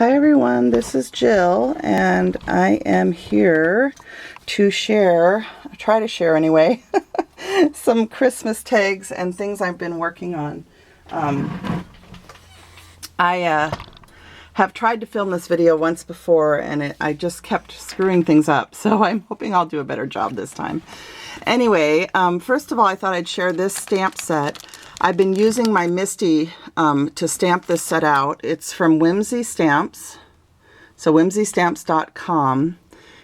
Hi everyone, this is Jill, and I am here to share, try to share anyway, some Christmas tags and things I've been working on. I have tried to film this video once before, and I just kept screwing things up, so I'm hoping I'll do a better job this time. Anyway, first of all, I thought I'd share this stamp set. I've been using my Misty to stamp this set out. It's from Whimsy Stamps, so whimsystamps.com.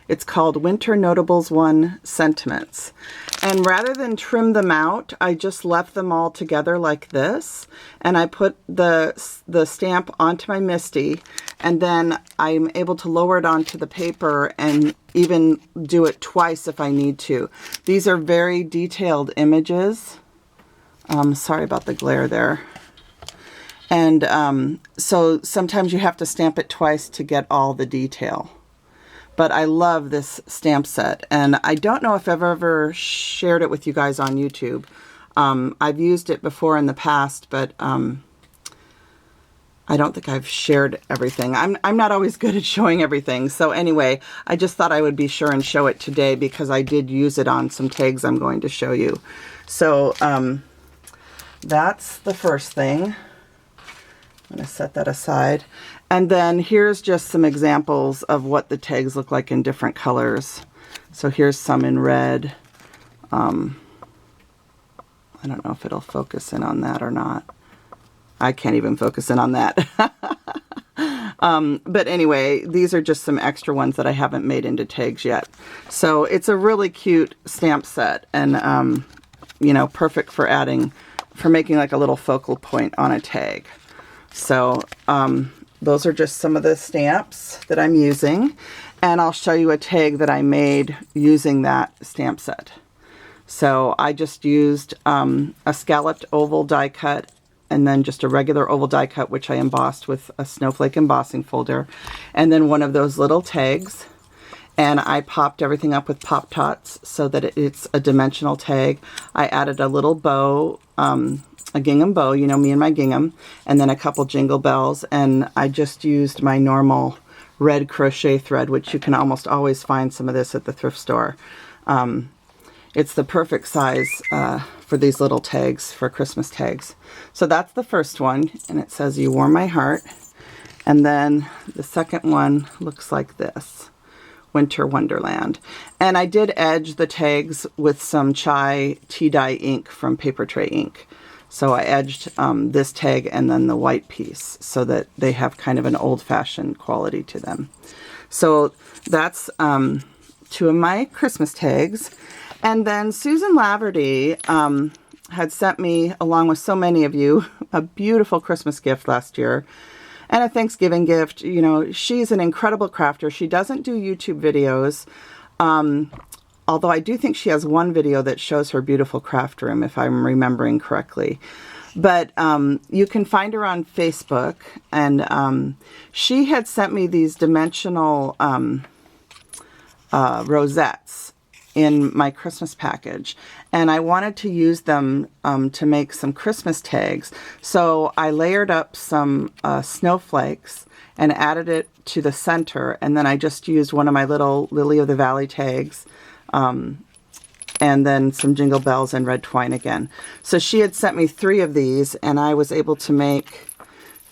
It's called Winter Notables 1 Sentiments. And rather than trim them out, I just left them all together like this. And I put the stamp onto my Misty, and then I'm able to lower it onto the paper and even do it twice if I need to. These are very detailed images. Sorry about the glare there. And so sometimes you have to stamp it twice to get all the detail. But I love this stamp set, and I don't know if I've ever shared it with you guys on YouTube. I've used it before in the past, but I don't think I've shared everything. I'm not always good at showing everything. So anyway, I just thought I would be sure and show it today because I did use it on some tags I'm going to show you. So that's the first thing. I'm going to set that aside. And then here's just some examples of what the tags look like in different colors. So here's some in red. I don't know if it'll focus in on that or not. I can't even focus in on that. But anyway, these are just some extra ones that I haven't made into tags yet. So it's a really cute stamp set, and you know, perfect for making like a little focal point on a tag. So those are just some of the stamps that I'm using, and I'll show you a tag that I made using that stamp set. So I just used a scalloped oval die cut, and then just a regular oval die cut, which I embossed with a snowflake embossing folder, and then one of those little tags. And I popped everything up with Pop-Tots so that it's a dimensional tag. I added a little bow, a gingham bow, you know me and my gingham, and then a couple jingle bells, and I just used my normal red crochet thread, which you can almost always find some of this at the thrift store. It's the perfect size for these little tags, for Christmas tags. So that's the first one, and it says, "You warm my heart." And then the second one looks like this, Winter Wonderland. And I did edge the tags with some chai tea dye ink from Paper Tray Ink. So I edged this tag and then the white piece so that they have kind of an old-fashioned quality to them. So that's two of my Christmas tags. And then Susan Laverty had sent me, along with so many of you, a beautiful Christmas gift last year. And a Thanksgiving gift. You know, she's an incredible crafter. She doesn't do YouTube videos, although I do think she has one video that shows her beautiful craft room, if I'm remembering correctly. But you can find her on Facebook, and she had sent me these dimensional rosettes in my Christmas package, and I wanted to use them to make some Christmas tags. So I layered up some snowflakes and added it to the center, and then I just used one of my little Lily of the Valley tags, and then some jingle bells and red twine again. So she had sent me 3 of these, and I was able to make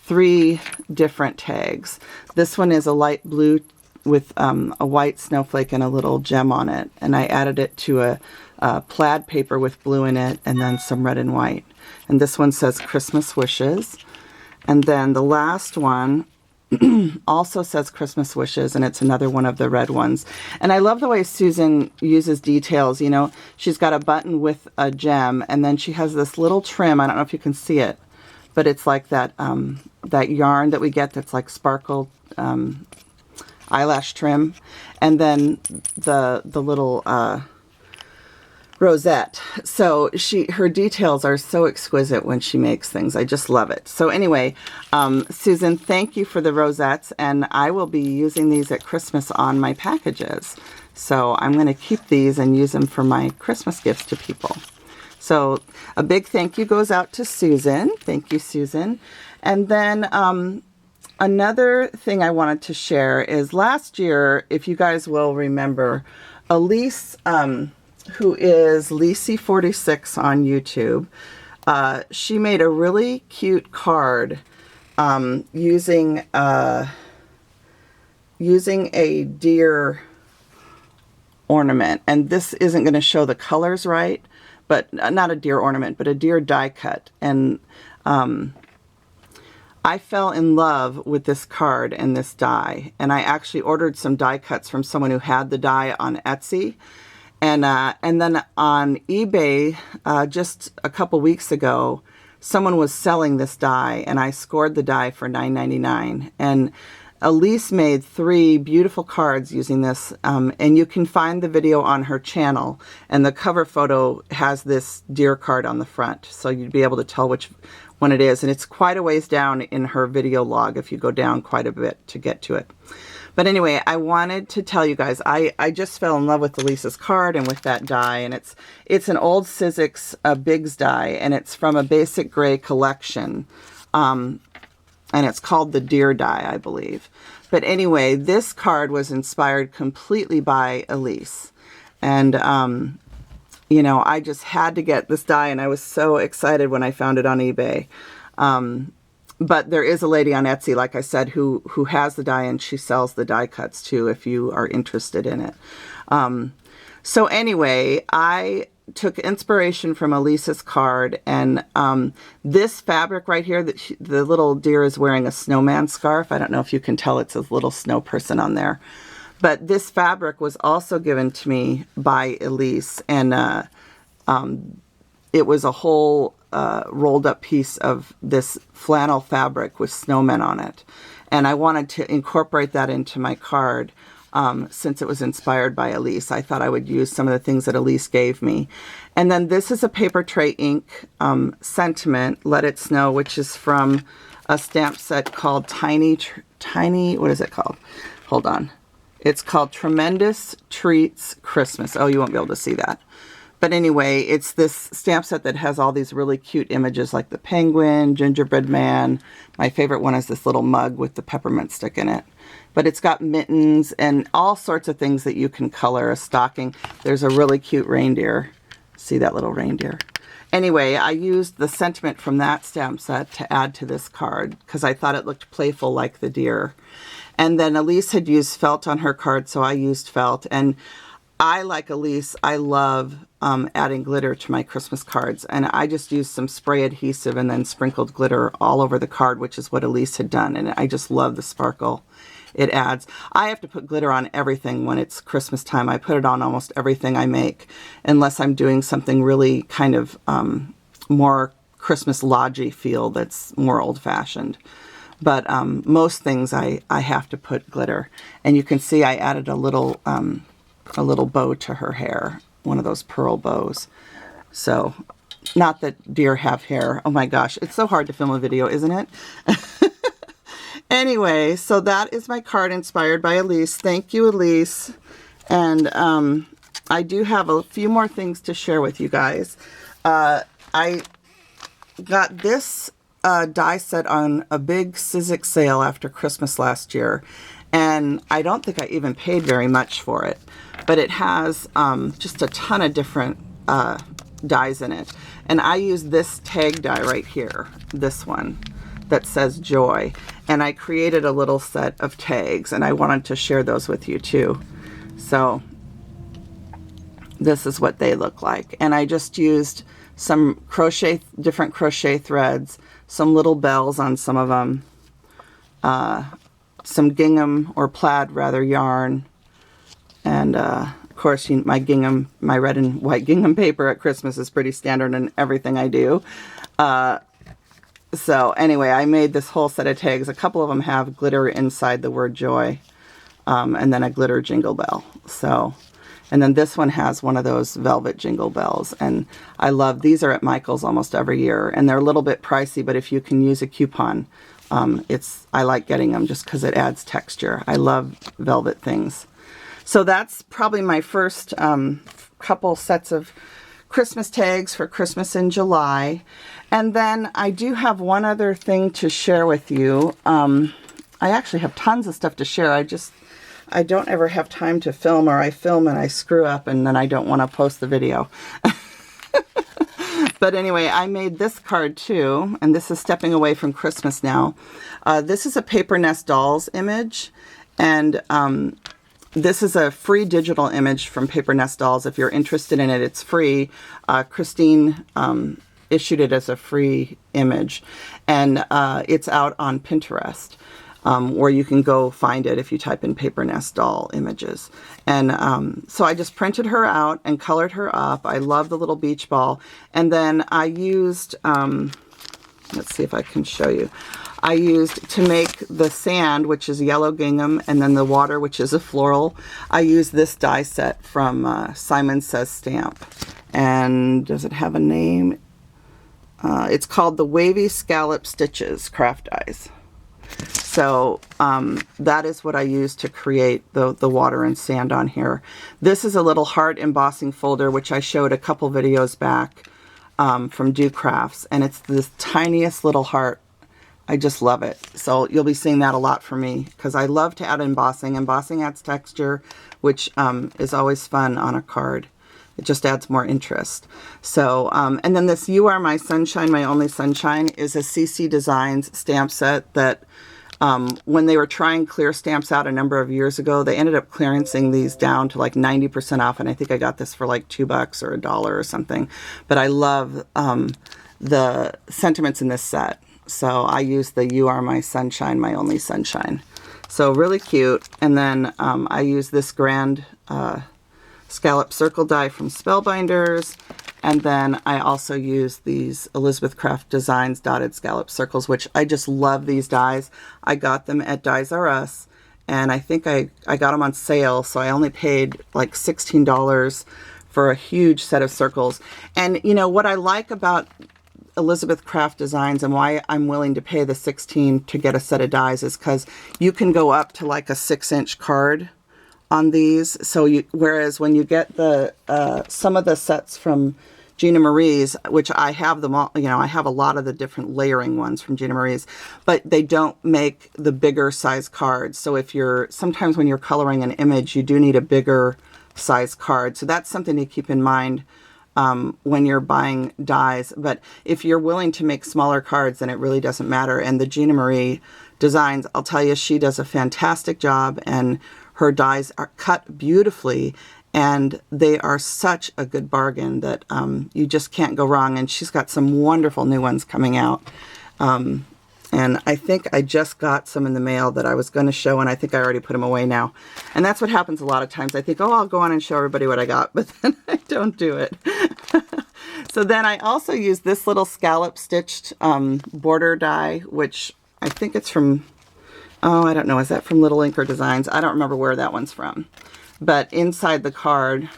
3 different tags. This one is a light blue with a white snowflake and a little gem on it, and I added it to a plaid paper with blue in it, and then some red and white. And this one says Christmas Wishes. And then the last one also says Christmas Wishes, and it's another one of the red ones. And I love the way Susan uses details. You know, she's got a button with a gem, and then she has this little trim. I don't know if you can see it, but it's like that that yarn that we get that's like sparkled eyelash trim, and then the little rosette. So her details are so exquisite when she makes things. I just love it. So anyway, Susan, thank you for the rosettes, and I will be using these at Christmas on my packages. So I'm going to keep these and use them for my Christmas gifts to people. So a big thank you goes out to Susan. Thank you, Susan. And then another thing I wanted to share is last year, if you guys will remember, Elise, who is Lisi46 on YouTube, she made a really cute card using a deer ornament. And this isn't going to show the colors right, but not a deer ornament, but a deer die cut. And I fell in love with this card and this die, and I actually ordered some die cuts from someone who had the die on Etsy, and then on eBay just a couple weeks ago, someone was selling this die, and I scored the die for $9.99. And Elise made 3 beautiful cards using this, and you can find the video on her channel, and the cover photo has this deer card on the front, so you'd be able to tell which one it is, and it's quite a ways down in her video log if you go down quite a bit to get to it. But anyway, I wanted to tell you guys, I just fell in love with Elise's card and with that die, and it's an old Sissix Bigs die, and it's from a basic gray collection, and it's called the Deer die, I believe. But anyway, this card was inspired completely by Elise, and you know, I just had to get this die, and I was so excited when I found it on eBay. But there is a lady on Etsy, like I said, who has the die, and she sells the die cuts too, if you are interested in it. So anyway, I took inspiration from Elise's card, and this fabric right here, that the little deer is wearing a snowman scarf. I don't know if you can tell, it's a little snow person on there. But this fabric was also given to me by Elise, and it was a whole rolled up piece of this flannel fabric with snowmen on it. And I wanted to incorporate that into my card since it was inspired by Elise. I thought I would use some of the things that Elise gave me. And then this is a paper tray ink sentiment, Let It Snow, which is from a stamp set called Tiny, what is it called? Hold on. It's called Tremendous Treats Christmas. Oh, you won't be able to see that. But anyway, it's this stamp set that has all these really cute images like the penguin, gingerbread man. My favorite one is this little mug with the peppermint stick in it. But it's got mittens and all sorts of things that you can color a stocking. There's a really cute reindeer. See that little reindeer? Anyway, I used the sentiment from that stamp set to add to this card because I thought it looked playful like the deer. And then Elise had used felt on her card, so I used felt. And I, like Elise, I love adding glitter to my Christmas cards. And I just used some spray adhesive and then sprinkled glitter all over the card, which is what Elise had done. And I just love the sparkle it adds. I have to put glitter on everything when it's Christmas time. I put it on almost everything I make, unless I'm doing something really kind of more Christmas lodgy feel that's more old-fashioned. But most things I have to put glitter. And you can see I added a little bow to her hair, one of those pearl bows. So, not that deer have hair. Oh my gosh, it's so hard to film a video, isn't it? Anyway, so that is my card inspired by Elise. Thank you, Elise. And I do have a few more things to share with you guys. I got this die set on a big Sissix sale after Christmas last year, and I don't think I even paid very much for it, but it has just a ton of different dies in it. And I use this tag die right here, this one that says joy, and I created a little set of tags, and I wanted to share those with you too. So this is what they look like, and I just used some different crochet threads, some little bells on some of them, some gingham or plaid rather yarn, and of course my gingham, my red and white gingham paper at Christmas is pretty standard in everything I do. So anyway, I made this whole set of tags. A couple of them have glitter inside the word joy, and then a glitter jingle bell. So, and then this one has one of those velvet jingle bells, and I love these. Are at Michael's almost every year, and they're a little bit pricey, but if you can use a coupon, I like getting them just because it adds texture. I love velvet things. So that's probably my first couple sets of Christmas tags for Christmas in July. And then I do have one other thing to share with you. I actually have tons of stuff to share. I don't ever have time to film, or I film and I screw up and then I don't want to post the video. But anyway, I made this card too, and this is stepping away from Christmas now. This is a Paper Nest Dolls image, and this is a free digital image from Paper Nest Dolls. If you're interested in it, it's free. Christine issued it as a free image, and it's out on Pinterest, where you can go find it if you type in Paper Nest Doll images. And so I just printed her out and colored her up. I love the little beach ball. And then I used, let's see if I can show you. I used, to make the sand, which is yellow gingham, and then the water, which is a floral, I used this die set from Simon Says Stamp. And does it have a name? It's called the Wavy Scallop Stitches Craft Dies. So that is what I used to create the water and sand on here. This is a little heart embossing folder, which I showed a couple videos back from Do Crafts, and it's this tiniest little heart. I just love it. So you'll be seeing that a lot from me, because I love to add embossing. Embossing adds texture, which is always fun on a card. It just adds more interest. So, and then this You Are My Sunshine, My Only Sunshine is a CC Designs stamp set that when they were trying clear stamps out a number of years ago, they ended up clearancing these down to like 90% off, and I think I got this for like $2 or $1 or something. But I love the sentiments in this set. So I used the You Are My Sunshine, My Only Sunshine. So really cute. And then I used this grand scallop circle die from Spellbinders. And then I also used these Elizabeth Craft Designs dotted scallop circles, which I just love these dies. I got them at Dies R Us, and I think I got them on sale, so I only paid like $16 for a huge set of circles. And you know what I like about Elizabeth Craft Designs and why I'm willing to pay the $16 to get a set of dies is because you can go up to like a 6-inch card on these. So whereas when you get the some of the sets from Gina Marie's, which I have them all, you know, I have a lot of the different layering ones from Gina Marie's, but they don't make the bigger size cards. So if sometimes when you're coloring an image, you do need a bigger size card. So that's something to keep in mind when you're buying dies. But if you're willing to make smaller cards, then it really doesn't matter. And the Gina Marie Designs, I'll tell you, she does a fantastic job, and her dies are cut beautifully, and they are such a good bargain that you just can't go wrong. And she's got some wonderful new ones coming out. And I think I just got some in the mail that I was going to show, and I think I already put them away now. And that's what happens a lot of times. I think, oh, I'll go on and show everybody what I got, but then I don't do it. So then I also used this little scallop stitched border die, which I think it's from, oh, I don't know, is that from Little Inker Designs? I don't remember where that one's from. But inside the card,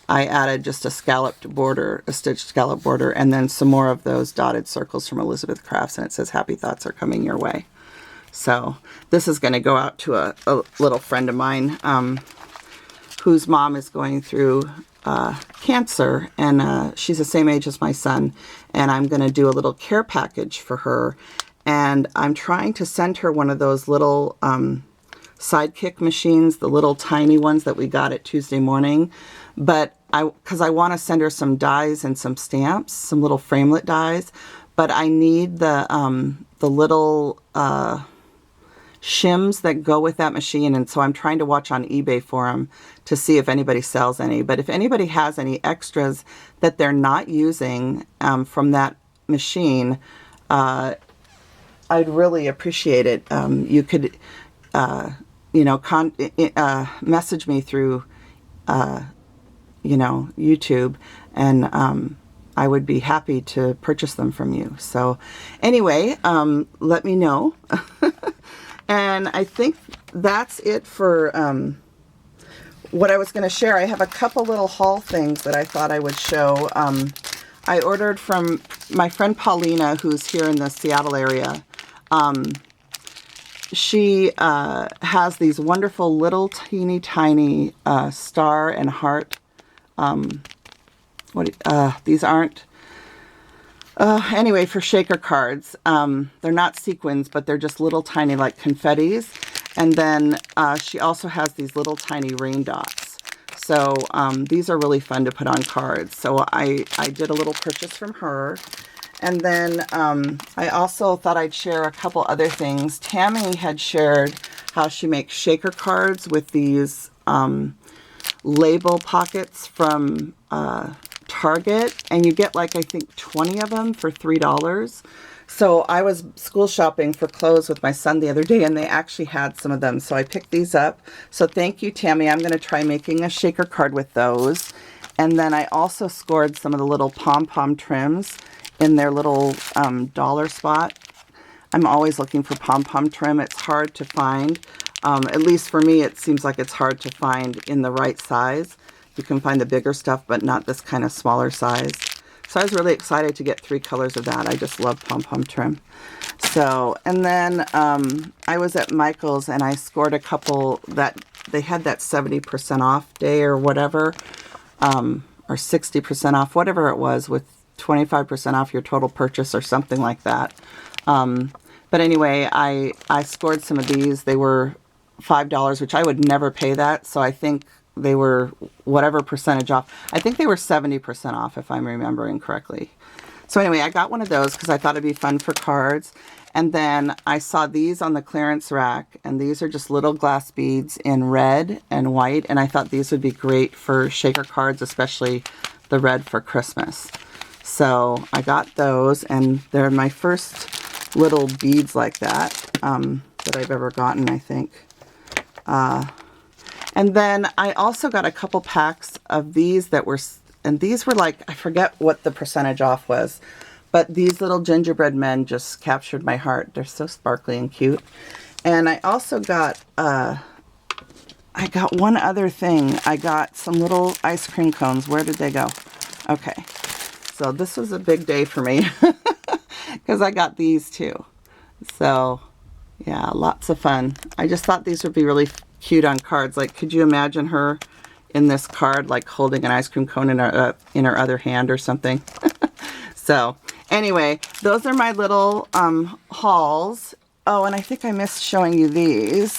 I added just a scalloped border, a stitched scallop border, and then some more of those dotted circles from Elizabeth Crafts, and it says, "Happy thoughts are coming your way." So this is going to go out to a little friend of mine whose mom is going through cancer, and she's the same age as my son, and I'm going to do a little care package for her. And I'm trying to send her one of those little Sidekick machines, the little tiny ones that we got at Tuesday Morning. But because I want to send her some dies and some stamps, some little framelit dies. But I need the little shims that go with that machine. And so I'm trying to watch on eBay for them to see if anybody sells any. But if anybody has any extras that they're not using from that machine, I'd really appreciate it. You could, you know, message me through, you know, YouTube, and I would be happy to purchase them from you. So anyway, let me know. And I think that's it for what I was going to share. I have a couple little haul things that I thought I would show. I ordered from my friend Paulina, who's here in the Seattle area. She has these wonderful little teeny tiny star and heart. These aren't Anyway, for shaker cards, they're not sequins, but they're just little tiny like confettis. And then she also has these little tiny rain dots. So these are really fun to put on cards. So I did a little purchase from her. And then I also thought I'd share a couple other things. Tammy had shared how she makes shaker cards with these label pockets from Target, and you get like I think 20 of them for $3. So I was school shopping for clothes with my son the other day, and they actually had some of them, so I picked these up. So thank you, Tammy. I'm going to try making a shaker card with those. And then I also scored some of the little pom-pom trims in their little dollar spot. I'm always looking for pom-pom trim. It's hard to find. At least for me, it seems like it's hard to find in the right size. You can find the bigger stuff, but not this kind of smaller size. So I was really excited to get 3 colors of that. I just love pom-pom trim. So, and then I was at Michael's and I scored a couple that they had that 70% off day or whatever, or 60% off, whatever it was, with 25% off your total purchase or something like that. But anyway, I scored some of these. They were $5, which I would never pay that. So I think they were whatever percentage off. I think they were 70% off if I'm remembering correctly. So anyway, I got one of those because I thought it'd be fun for cards. And then I saw these on the clearance rack, and these are just little glass beads in red and white. And I thought these would be great for shaker cards, especially the red for Christmas. So I got those, and they're my first little beads like that that I've ever gotten, I think. And then I also got a couple packs of these that were, and these were like, I forget what the percentage off was, but these little gingerbread men just captured my heart. They're so sparkly and cute. And I also got, I got one other thing. I got some little ice cream cones. Where did they go? Okay. So this was a big day for me because I got these too. So yeah, lots of fun. I just thought these would be really cute on cards. Like, could you imagine her in this card, like holding an ice cream cone in her other hand or something? So anyway, those are my little hauls. Oh, and I think I missed showing you these.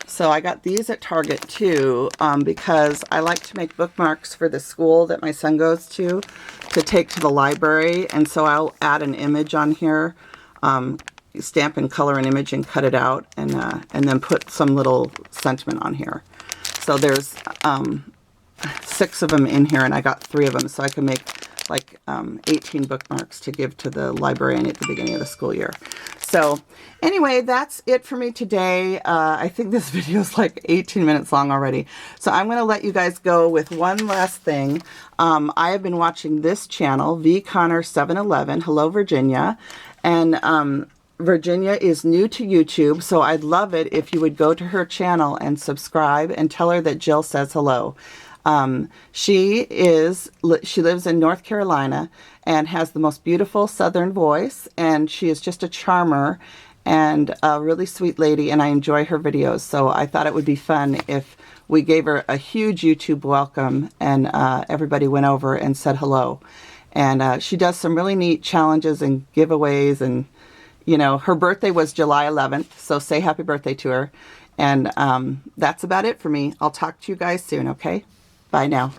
So I got these at Target too, because I like to make bookmarks for the school that my son goes to take to the library. And so I'll add an image on here, stamp and color an image and cut it out, and then put some little sentiment on here. So there's 6 of them in here, and I got 3 of them, so I can make like 18 bookmarks to give to the librarian at the beginning of the school year. So anyway, that's it for me today. I think this video is like 18 minutes long already. So I'm going to let you guys go with one last thing. I have been watching this channel, VConner711. Hello, Virginia. And Virginia is new to YouTube, so I'd love it if you would go to her channel and subscribe and tell her that Jill says hello. She lives in North Carolina and has the most beautiful southern voice, and she is just a charmer and a really sweet lady, and I enjoy her videos. So I thought it would be fun if we gave her a huge YouTube welcome and everybody went over and said hello. And she does some really neat challenges and giveaways, and you know, her birthday was July 11th, so say happy birthday to her. And that's about it for me. I'll talk to you guys soon, okay? Bye now.